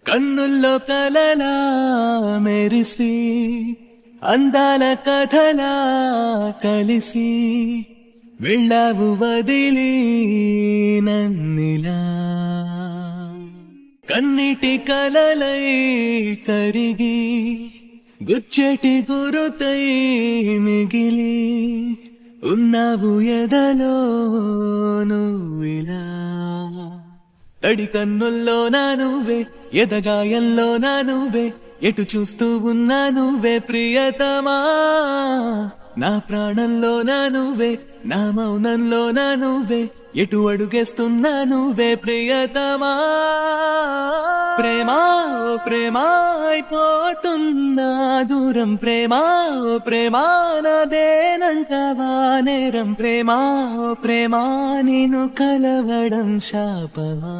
కన్నుల్లో కలలా మెరిసి అందాల కథలా కలిసి వెళ్ళావు వదిలి నన్నిలా కన్నిటి కలలై కరిగి గుచ్చెటి గురుతై మిగిలి ఉన్నావు ఎదలో నువ్విలా తడి కన్నుల్లో నా నువ్వే ఎదగాయంలో నా నువ్వే ఎటు చూస్తూ ఉన్నా నువ్వే ప్రియతమా నా ప్రాణంలో నా నువ్వే నా మౌనంలో నా నువ్వే ఎటు అడుగేస్తున్నా నువ్వే ప్రియతమా ప్రేమా ఓ ప్రేమా అయిపోతున్నా దూరం ప్రేమా ఓ ప్రేమా నాదేనంటవా నేరం ప్రేమా ఓ ప్రేమా నిన్ను కలవడం శాపమా